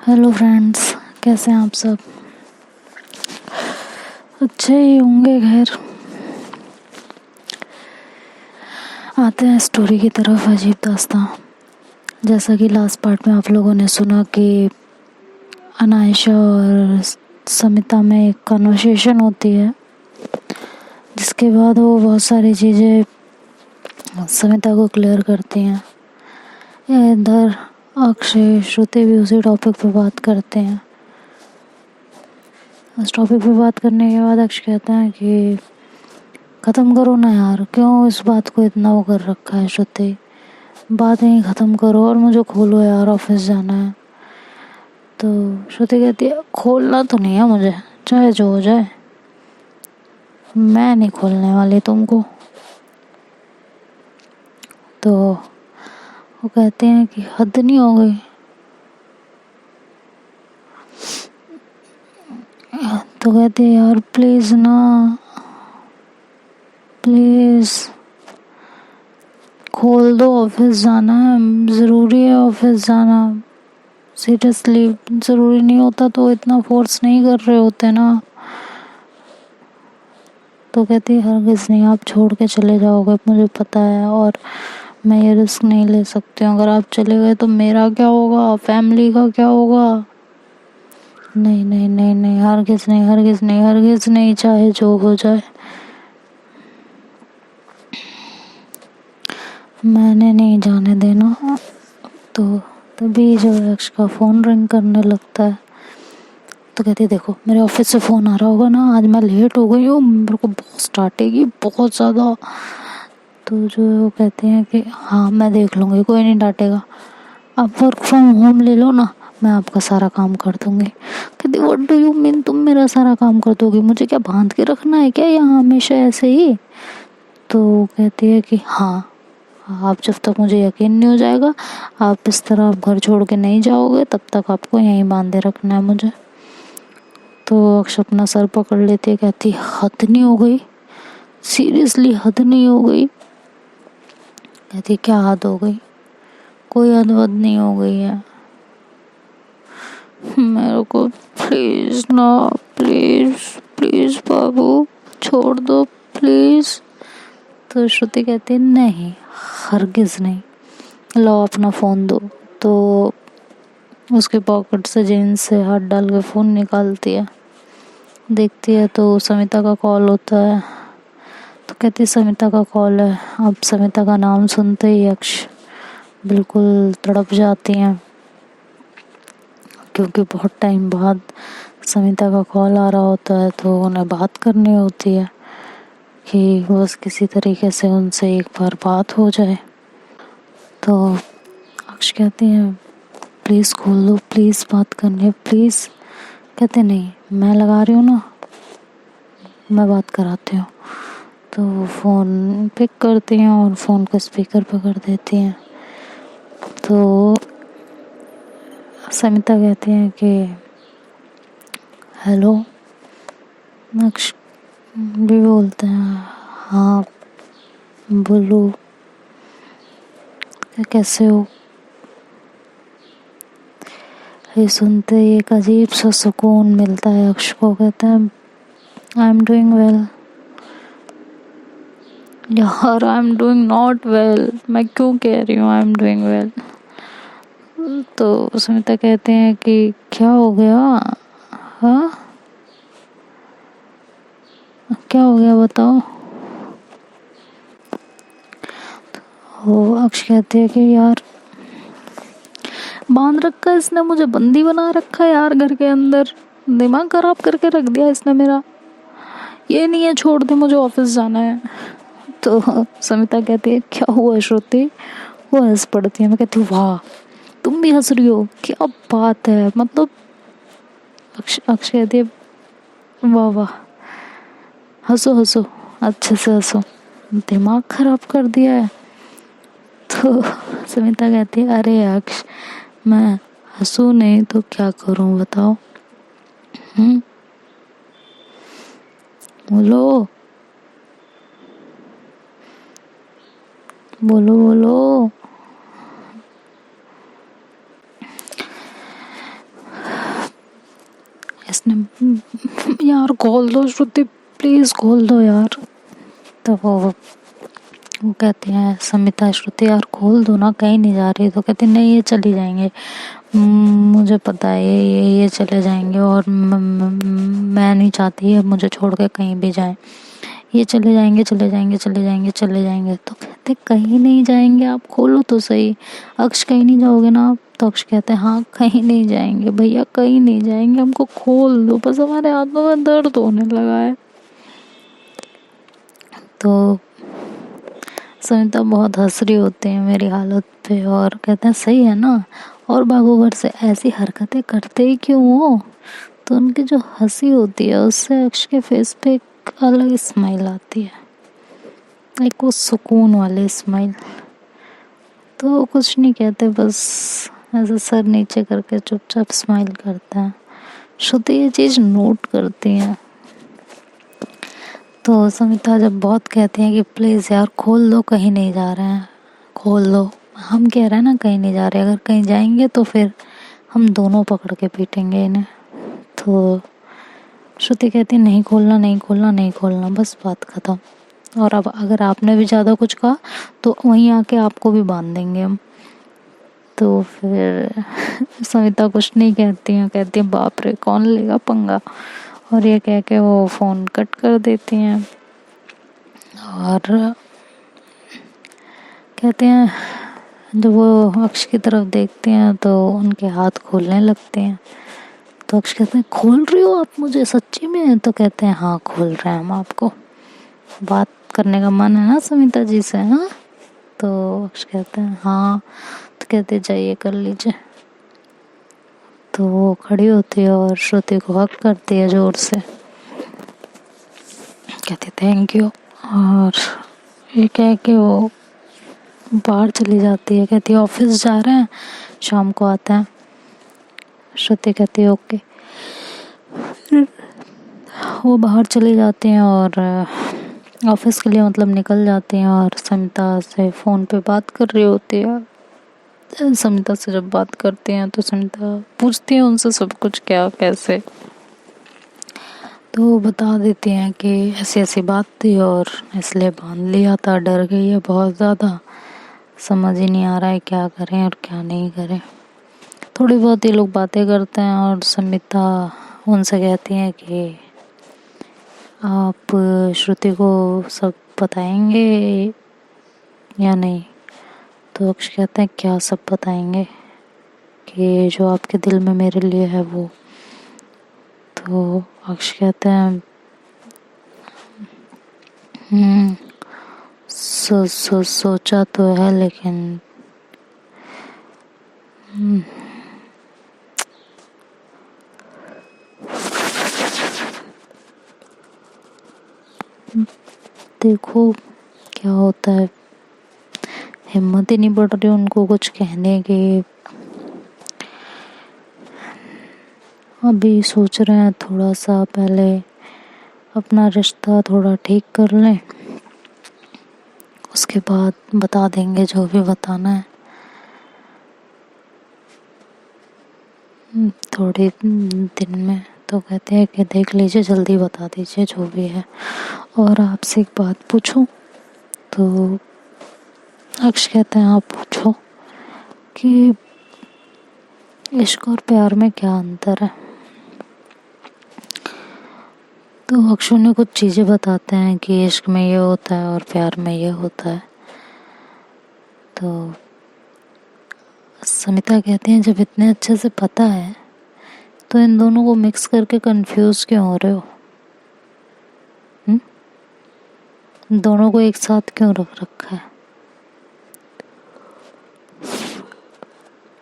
Hello friends, कैसे हैं आप सब? अच्छे ही होंगे। खैर, आते हैं स्टोरी की तरफ। अजीब दास्तां। जैसा कि लास्ट पार्ट में आप लोगों ने सुना कि अनायशा और समिता में एक कन्वर्सेशन होती है, जिसके बाद वो बहुत सारी चीज़ें समिता को क्लियर करती हैं। इधर अक्षय श्रुति भी उसी टॉपिक पे बात करते हैं। उस टॉपिक पे बात करने के बाद अक्षय कहता है कि ख़त्म करो ना यार, क्यों इस बात को इतना वो कर रखा है श्रुति, बात यहीं ख़त्म करो और मुझे खोलो यार, ऑफिस जाना है। तो श्रुति कहती है खोलना तो नहीं है मुझे, चाहे जो हो जाए, मैं नहीं खोलने वाली तुमको। तो वो कहते हैं कि हद नहीं हो गई। तो कहते हैं यार प्लीज़ ना, प्लीज़ खोल दो, ऑफिस जाना है, ज़रूरी है ऑफिस जाना। सीरियसली ज़रूरी नहीं होता तो इतना फोर्स नहीं कर रहे होते ना। तो कहती है हरगिज़ नहीं, आप छोड़ के चले जाओगे मुझे पता है, और मैं ये रिस्क नहीं ले सकती हूँ। अगर आप चले गए तो मेरा क्या होगा, फैमिली का क्या होगा। नहीं नहीं नहीं नहीं, हरगिज़ नहीं, हरगिज़ नहीं, हरगिज़ नहीं, चाहे जो हो जाए मैंने नहीं जाने देना। तो तभी जो यक्ष का फ़ोन रिंग करने लगता है। तो कहती है देखो मेरे ऑफिस से फ़ोन आ रहा होगा ना, आज मैं लेट हो गई हूँ, मेरे को बहुत डांटेगी बहुत ज़्यादा। तो जो वो कहते हैं कि हाँ मैं देख लूँगी, कोई नहीं डांटेगा, आप वर्क फ्रॉम होम ले लो ना, मैं आपका सारा काम कर दूँगी। कहती व्हाट डू यू मीन, तुम मेरा सारा काम कर दोगी, मुझे क्या बांध के रखना है क्या यहाँ हमेशा ऐसे ही। तो कहती है कि हाँ, आप जब तक मुझे यकीन नहीं हो जाएगा, आप इस तरह घर छोड़ के नहीं जाओगे, तब तक आपको यहीं बांधे रखना है मुझे। तो अक्ष अपना सर पकड़ लेती है, कहती हद नहीं हो गई, सीरियसली हद नहीं हो गई। कहती क्या हद हो गई, कोई हद वद नहीं हो गई है, मेरे को प्लीज ना, प्लीज प्लीज बाबू छोड़ दो प्लीज। तो श्रुति कहती है नहीं, हरगिज नहीं, लो अपना फ़ोन दो। तो उसके पॉकेट से जीन्स से हाथ डाल के फ़ोन निकालती है, देखती है तो समिता का कॉल होता है। तो कहती समिता का कॉल है। अब समिता का नाम सुनते ही अक्ष बिल्कुल तड़प जाती हैं, क्योंकि बहुत टाइम बाद समिता का कॉल आ रहा होता है, तो उन्हें बात करनी होती है कि बस किसी तरीके से उनसे एक बार बात हो जाए। तो अक्ष कहती है प्लीज़ खोल दो, प्लीज़ बात करनी है प्लीज़। कहते नहीं, मैं लगा रही हूँ ना, मैं बात कराती हूँ। तो फ़ोन पिक करती हैं और फ़ोन को स्पीकर पर कर देती हैं। तो समिता कहती हैं कि हेलो। अक्ष भी बोलते हैं हाँ बोलो, कैसे हो। ये सुनते ही एक अजीब सा सुकून मिलता है अक्ष को। कहता है आई एम डूइंग वेल। यार I am doing not well, मैं क्यों कह रही हूँ आई एम डूइंग वेल। तो सुमिता कहते हैं कि क्या हो गया, हाँ क्या हो गया बताओ। वो अक्ष कहते हैं कि यार बांध रखा है इसने मुझे, बंदी बना रखा है यार घर के अंदर, दिमाग खराब करके रख दिया इसने मेरा, ये नहीं है छोड़ दे मुझे ऑफिस जाना है। तो समिता कहती है क्या हुआ श्रुति। वो हंस पड़ती है। मैं कहती हूँ वाह तुम भी हंस रही हो, क्या बात है, मतलब अक्ष कहती है वाह वाह, हंसो हंसो, अच्छे से हंसो, दिमाग खराब कर दिया है। तो समिता कहती है अरे अक्ष, मैं हंसू नहीं तो क्या करूं बताओ। बोलो बोलो बोलो। इसने यार खोल दो श्रुति, प्लीज़ खोल दो यार। तो वो कहती हैं समिता, श्रुति यार खोल दो ना, कहीं नहीं जा रही। तो कहती नहीं ये चली जाएंगे, मुझे पता है ये चले जाएंगे और मैं नहीं चाहती है मुझे छोड़ के कहीं भी जाए। ये चले जाएंगे चले जाएंगे चले जाएंगे चले जाएंगे। तो कहते कहीं नहीं जाएंगे, आप खोलो तो सही। अक्ष कहीं नहीं जाओगे ना आप? तो अक्ष कहते हैं हाँ कहीं नहीं जाएंगे भैया, कहीं नहीं जाएंगे, हमको खोल दो बस, हमारे हाथों में दर्द होने लगा है। तो समिता बहुत हंस रही होती है मेरी हालत पे और कहते हैं सही है ना, और भागो घर से, ऐसी हरकतें करते ही क्यों हो। तो उनकी जो हंसी होती है उससे अक्ष के फेस पे एक अलग स्माइल आती है, एक वो सुकून वाली स्माइल। तो वो कुछ नहीं कहते, बस ऐसे सर नीचे करके चुपचाप स्माइल करता है। श्रुति ये चीज़ नोट करती है। तो समिता जब बहुत कहती हैं कि प्लीज़ यार खोल दो, कहीं नहीं जा रहे हैं, खोल दो, हम कह रहे हैं ना कहीं नहीं जा रहे, अगर कहीं जाएंगे तो फिर हम दोनों पकड़ के पीटेंगे इन्हें। तो श्रुति कहती नहीं खोलना नहीं खोलना नहीं खोलना, बस बात ख़त्म। और अब अगर आपने भी ज़्यादा कुछ कहा तो वहीं आके आपको भी बांध देंगे हम। तो फिर समिता कुछ नहीं कहती हैं, कहती है बाप रे कौन लेगा पंगा, और ये कह के वो फ़ोन कट कर देती हैं। और कहते हैं जब वो अक्ष की तरफ देखते हैं तो उनके हाथ खोलने लगते हैं। तो अक्ष कहते हैं खोल रही हो आप मुझे सच्ची में? तो कहते हैं हाँ खोल रहे हैं हम आपको, बात करने का मन है ना समिता जी से। हाँ तो अक्ष कहते हैं हाँ। तो कहते जाइए कर लीजिए। तो वो खड़ी होती है और श्रुति को हक करती है जोर से, कहती थैंक यू, और ये कह के वो बाहर चली जाती है। कहती है ऑफिस जा रहे हैं, शाम को आते हैं। श्रुति कहती है ओके। वो बाहर चली जाती हैं और ऑफिस के लिए मतलब निकल जाती हैं, और समिता से फ़ोन पे बात कर रही होती है। समिता से जब बात करती हैं तो समिता पूछती है उनसे सब कुछ क्या कैसे। तो वो बता देती हैं कि ऐसी ऐसी बात थी और इसलिए बांध लिया था, डर गई है बहुत ज़्यादा, समझ ही नहीं आ रहा है क्या करें और क्या नहीं करें। थोड़ी बहुत ये लोग बातें करते हैं और समिता उनसे कहती हैं कि आप श्रुति को सब बताएंगे या नहीं। तो अक्ष कहते हैं क्या सब बताएंगे, कि जो आपके दिल में मेरे लिए है वो। तो अक्ष कहते हैं सोचा तो है लेकिन देखो क्या होता है, हिम्मत ही नहीं बढ़ रही उनको कुछ कहने की। अभी सोच रहे हैं थोड़ा सा पहले अपना रिश्ता थोड़ा ठीक कर लें, उसके बाद बता देंगे जो भी बताना है। थोड़े दिन में। तो कहते हैं कि देख लीजिए जल्दी बता दीजिए जो भी है। और आपसे एक बात पूछूं? तो अक्ष कहते हैं आप पूछो, कि इश्क और प्यार में क्या अंतर है। तो अक्ष उन्हें कुछ चीज़ें बताते हैं कि इश्क में ये होता है और प्यार में ये होता है। तो समिता कहती हैं जब इतने अच्छे से पता है तो इन दोनों को मिक्स करके कंफ्यूज क्यों हो रहे हो? दोनों को एक साथ क्यों रख रखा है?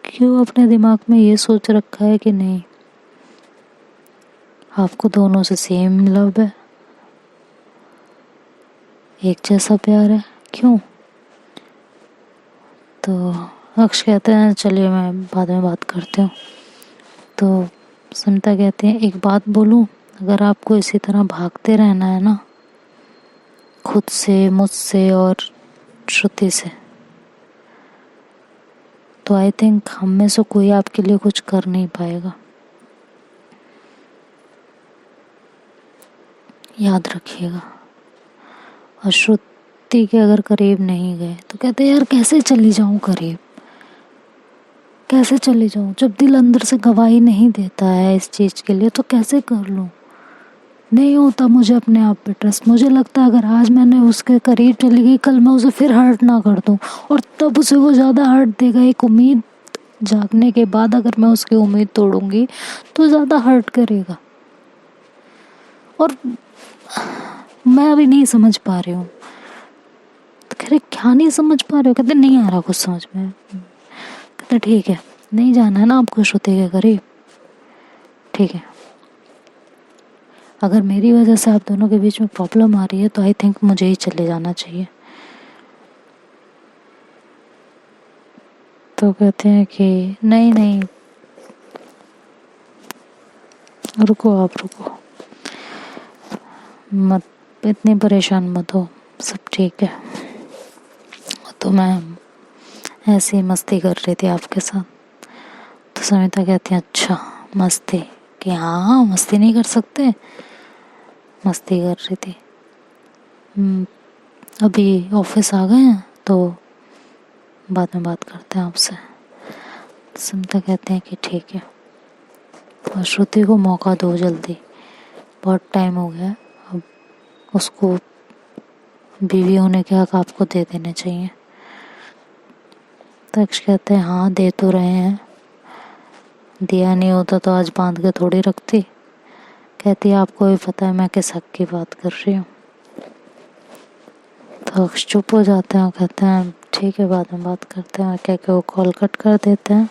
क्यों अपने दिमाग में ये सोच रखा है कि नहीं आपको दोनों से सेम लव है, एक जैसा प्यार है, क्यों? तो अक्ष कहते हैं चलिए मैं बाद में बात करती हूँ। तो समिता कहते हैं एक बात बोलूँ, अगर आपको इसी तरह भागते रहना है ना खुद से, मुझसे और श्रुति से, तो आई थिंक हम में से कोई आपके लिए कुछ कर नहीं पाएगा। याद रखिएगा। और श्रुति के अगर करीब नहीं गए तो कहते यार कैसे चली जाऊं करीब, कैसे चली जाऊं, जब दिल अंदर से गवाही नहीं देता है इस चीज़ के लिए तो कैसे कर लूं। नहीं होता मुझे अपने आप पे ट्रस्ट। मुझे लगता है अगर आज मैंने उसके करीब चली गई, कल मैं उसे फिर हर्ट ना कर दूं, और तब उसे वो ज़्यादा हर्ट देगा। एक उम्मीद जागने के बाद अगर मैं उसकी उम्मीद तोड़ूंगी तो ज़्यादा हर्ट करेगा। और मैं अभी नहीं समझ पा रही हूँ। तो कह रहे क्या नहीं समझ पा रहे हो? कहते नहीं आ रहा कुछ समझ में। कहते ठीक है, नहीं जाना है ना आपको श्रुति के करीब, ठीक है। अगर मेरी वजह से आप दोनों के बीच में प्रॉब्लम आ रही है तो आई थिंक मुझे ही चले जाना चाहिए। तो कहते हैं कि नहीं नहीं, रुको आप रुको, मत इतनी परेशान मत हो, सब ठीक है। तो मैं ऐसे ही मस्ती कर रही थी आपके साथ। तो समिता कहती है अच्छा मस्ती, कि हाँ मस्ती नहीं कर सकते, मस्ती कर रही थी। अभी ऑफिस आ गए हैं तो बाद में बात करते हैं आपसे। समिता कहते हैं कि ठीक है, और श्रुति को मौका दो जल्दी, बहुत टाइम हो गया, अब उसको बीवी होने के हक आपको दे देने चाहिए। तक्ष कहते हैं हाँ दे तो रहे हैं, दिया नहीं होता तो आज बांध के थोड़ी रखती। कहती है आपको भी पता है मैं किस हक की बात कर रही हूँ। तो अक्ष चुप हो जाते हैं और कहते हैं ठीक है बाद में बात करते हैं, कह के वो कॉल कट कर देते हैं।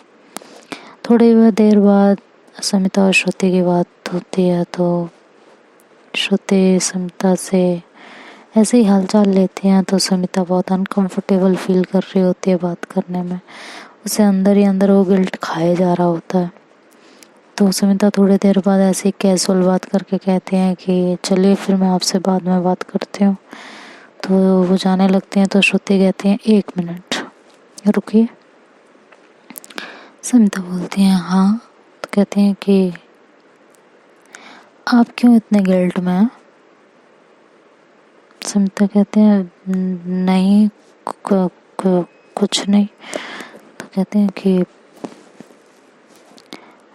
थोड़ी देर बाद समिता और श्रुति की बात होती है। तो श्रुति समिता से ऐसे ही हालचाल लेती हैं। तो समिता बहुत अनकंफर्टेबल फील कर रही होती है बात करने में, उसे अंदर ही अंदर वो गिल्ट खाए जा रहा होता है। तो समिता थोड़ी देर बाद ऐसे ही कैजुअल बात करके कहते हैं कि चलिए फिर मैं आपसे बाद में बात करती हूँ। तो वो जाने लगती हैं। तो श्रुति कहती हैं 1 मिनट रुकिए। समिता बोलती हैं हाँ। तो कहते हैं कि आप क्यों इतने गिल्ट में हैं? समिता कहते हैं नहीं कुछ नहीं। तो कहते हैं कि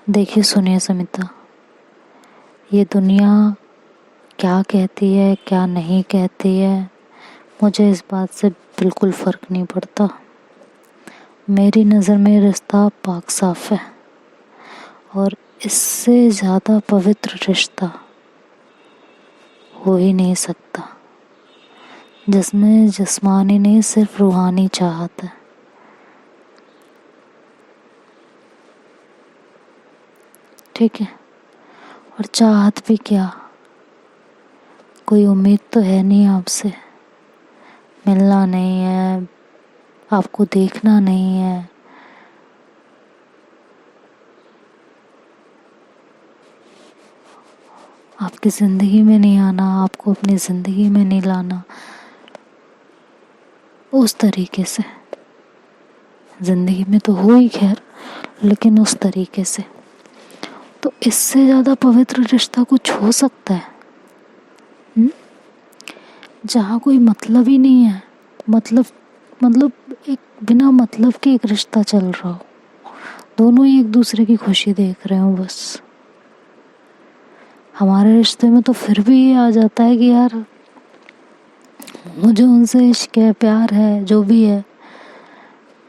देखिए सुनिए समिता, ये दुनिया क्या कहती है क्या नहीं कहती है मुझे इस बात से बिल्कुल फ़र्क नहीं पड़ता। मेरी नज़र में रिश्ता पाक साफ है, और इससे ज़्यादा पवित्र रिश्ता हो ही नहीं सकता जिसमें जिस्मानी नहीं सिर्फ रूहानी चाहत है। ठीक है, और चाहत भी क्या, कोई उम्मीद तो है नहीं आपसे, मिलना नहीं है, आपको देखना नहीं है, आपकी ज़िंदगी में नहीं आना, आपको अपनी ज़िंदगी में नहीं लाना। उस तरीके से ज़िंदगी में तो हो ही खैर, लेकिन उस तरीके से तो इससे ज़्यादा पवित्र रिश्ता कुछ हो सकता है? जहाँ कोई मतलब ही नहीं है, मतलब एक बिना मतलब के एक रिश्ता चल रहा हो, दोनों ही एक दूसरे की खुशी देख रहे हो बस। हमारे रिश्ते में तो फिर भी ये आ जाता है कि यार मुझे उनसे इश्क है, प्यार है, जो भी है,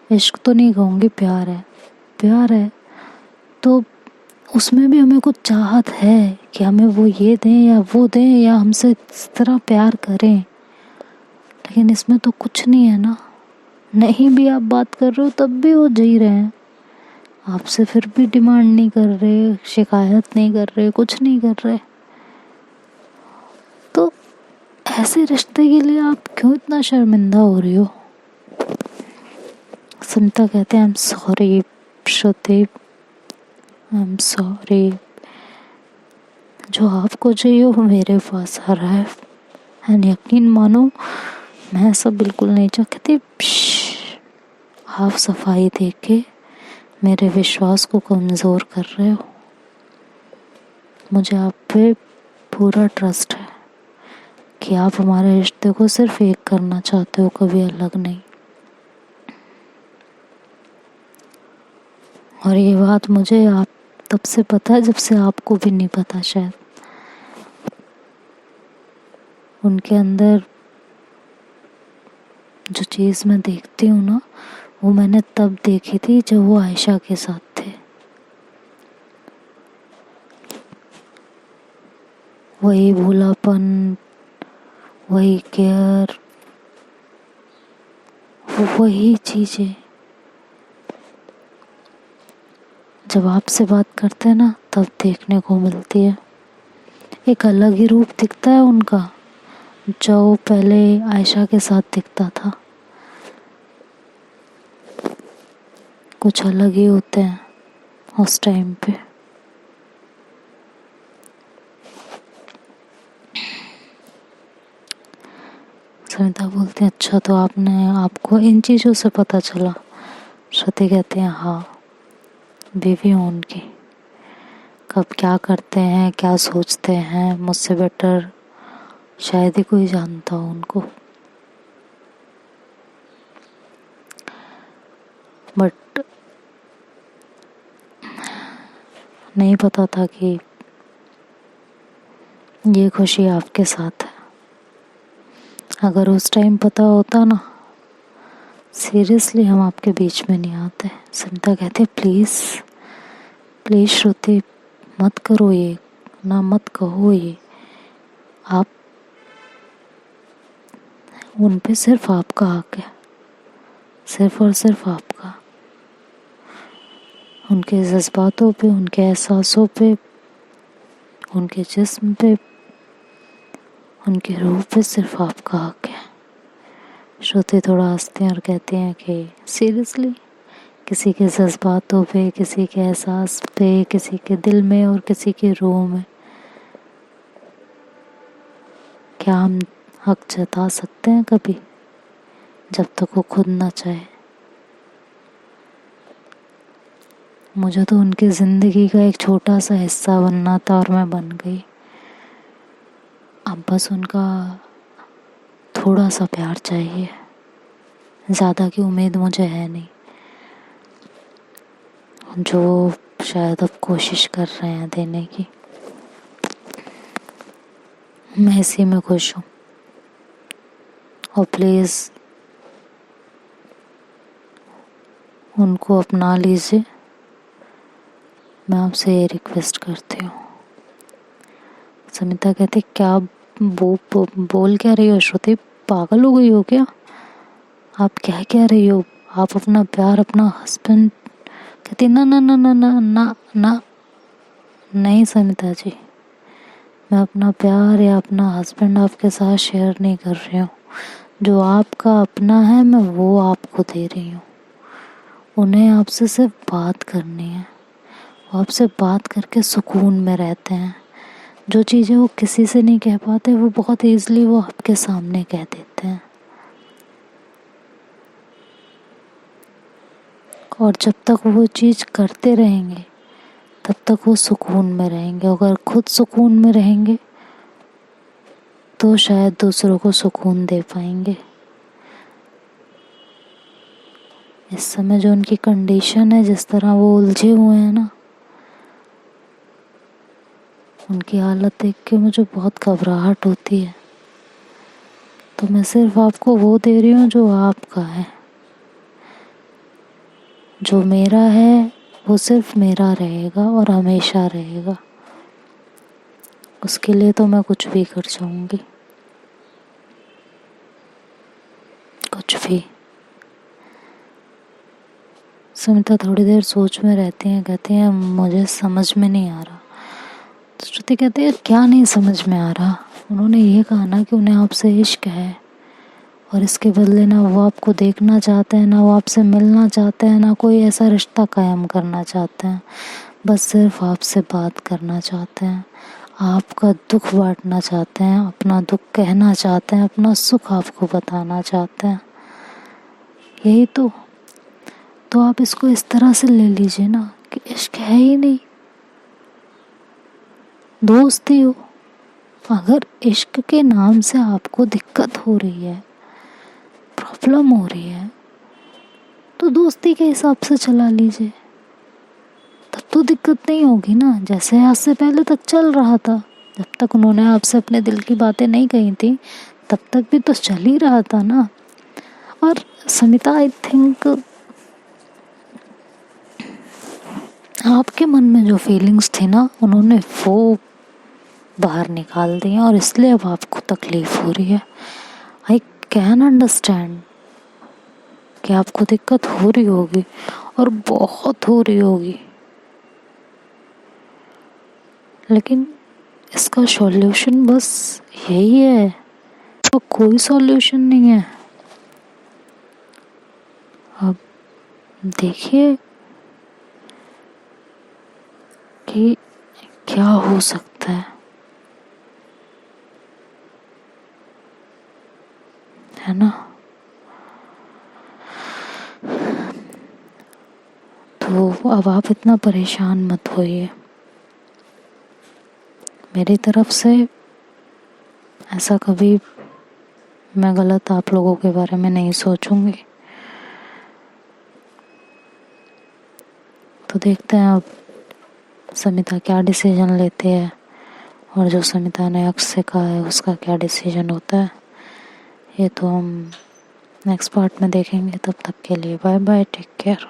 इश्क तो नहीं कहूँगी, प्यार है, प्यार है, तो उसमें भी हमें कुछ चाहत है कि हमें वो ये दें या वो दें या हमसे इस तरह प्यार करें। लेकिन इसमें तो कुछ नहीं है ना, नहीं भी आप बात कर रहे हो तब भी वो जी रहे हैं आपसे, फिर भी डिमांड नहीं कर रहे, शिकायत नहीं कर रहे, कुछ नहीं कर रहे। तो ऐसे रिश्ते के लिए आप क्यों इतना शर्मिंदा हो रही हो? समिता कहते हैं I am sorry Shruti, I am sorry, जो आपको चाहिए वो मेरे पास आ रहा है, एंड यकीन मानो मैं ऐसा बिल्कुल नहीं चाहती। आप सफाई देख के मेरे विश्वास को कमज़ोर कर रहे हो। मुझे आप पे पूरा ट्रस्ट है, कि आप हमारे रिश्ते को सिर्फ एक करना चाहते हो, कभी अलग नहीं। और ये बात मुझे आप तब से पता है जब से आपको भी नहीं पता शायद। उनके अंदर जो चीज़ मैं देखती हूँ ना, वो मैंने तब देखी थी जब वो आयशा के साथ थे। वही भोलापन, वही केयर, वही चीज़ें जब आपसे बात करते हैं ना तब देखने को मिलती है। एक अलग ही रूप दिखता है उनका, जो पहले आयशा के साथ दिखता था। कुछ अलग ही होते हैं उस टाइम पे। सविता बोलती है अच्छा तो आपको इन चीज़ों से पता चला। श्रुति कहते हैं हाँ, बीवी हूँ उनकी, कब क्या करते हैं क्या सोचते हैं मुझसे बेटर शायद ही कोई जानता हो उनको। बट नहीं पता था कि ये खुशी आपके साथ है। अगर उस टाइम पता होता ना, सीरियसली हम आपके बीच में नहीं आते। सविता कहते प्लीज़ प्लीज़ श्रुति मत करो ये, ना मत कहो ये। आप उन पे सिर्फ आपका हक है, सिर्फ और सिर्फ आपका। उनके जज्बातों पे, उनके एहसासों पे, उनके जिस्म पे, उनकी रूह पे सिर्फ आपका हक है। श्रुति थोड़ा हंसते हैं और कहते हैं कि सीरियसली किसी के जज्बातों पे, किसी के एहसास पे, किसी के दिल में और किसी की रूह में क्या हम हक जता सकते हैं कभी, जब तक वो खुद ना चाहे। मुझे तो उनकी ज़िंदगी का एक छोटा सा हिस्सा बनना था और मैं बन गई। अब बस उनका थोड़ा सा प्यार चाहिए, ज़्यादा की उम्मीद मुझे है नहीं, जो शायद अब कोशिश कर रहे हैं देने की। मैं इसी में खुश हूँ। और प्लीज़ उनको अपना लीजिए, मैं आपसे ये रिक्वेस्ट करती हूँ। समिता कहती क्या बोल क्या रही हो श्रुति, पागल हो गई हो क्या? आप क्या कह रही हो? आप अपना प्यार अपना हस्बैंड। कहती ना ना ना ना ना ना ना, नहीं समिता जी, मैं अपना प्यार या अपना हस्बैंड आपके साथ शेयर नहीं कर रही हूँ। जो आपका अपना है मैं वो आपको दे रही हूँ। उन्हें आपसे सिर्फ बात करनी है, वो आपसे बात करके सुकून में रहते हैं। जो चीज़ें वो किसी से नहीं कह पाते वो बहुत ईज़िली वो आपके सामने कह देते हैं। और जब तक वो चीज़ करते रहेंगे तब तक वो सुकून में रहेंगे। अगर खुद सुकून में रहेंगे तो शायद दूसरों को सुकून दे पाएंगे। इस समय जो उनकी कंडीशन है, जिस तरह वो उलझे हुए हैं ना, उनकी हालत देख के मुझे बहुत घबराहट होती है। तो मैं सिर्फ आपको वो दे रही हूँ जो आपका है। जो मेरा है वो सिर्फ मेरा रहेगा और हमेशा रहेगा। उसके लिए तो मैं कुछ भी कर जाऊंगी, कुछ भी। सुमिता थोड़ी देर सोच में रहती हैं, कहती हैं मुझे समझ में नहीं आ रहा। तो श्रुति कहती है क्या नहीं समझ में आ रहा? उन्होंने ये कहा ना कि उन्हें आपसे इश्क है और इसके बदले ना वो आपको देखना चाहते हैं, ना वो आपसे मिलना चाहते हैं, ना कोई ऐसा रिश्ता कायम करना चाहते हैं। बस सिर्फ आपसे बात करना चाहते हैं, आपका दुख बांटना चाहते हैं, अपना दुख कहना चाहते हैं, अपना सुख आपको बताना चाहते हैं। यही तो आप इसको इस तरह से ले लीजिए ना कि इश्क है ही नहीं, दोस्ती हो। अगर इश्क के नाम से आपको दिक्कत हो रही है, प्रॉब्लम हो रही है, तो दोस्ती के हिसाब से चला लीजिए, तब तो दिक्कत नहीं होगी ना। जैसे आज से पहले तक चल रहा था, जब तक उन्होंने आपसे अपने दिल की बातें नहीं कही थी तब तक भी तो चल ही रहा था ना। और समिता, आई थिंक आपके मन में जो फीलिंग्स थी ना, उन्होंने वो बाहर निकाल दी हैं और इसलिए अब आपको तकलीफ हो रही है। आई कैन अंडरस्टैंड कि आपको दिक्कत हो रही होगी और बहुत हो रही होगी, लेकिन इसका सॉल्यूशन बस यही है। तो कोई सॉल्यूशन नहीं है। अब देखिए कि क्या हो सकता है ना। तो अब आप इतना परेशान मत होइए। मेरी तरफ से ऐसा कभी मैं गलत आप लोगों के बारे में नहीं सोचूंगी। तो देखते हैं अब समिता क्या डिसीजन लेती है और जो समिता ने अक्स से कहा है उसका क्या डिसीजन होता है, ये तो हम नेक्स्ट पार्ट में देखेंगे। तब तक के लिए बाय बाय, टेक केयर।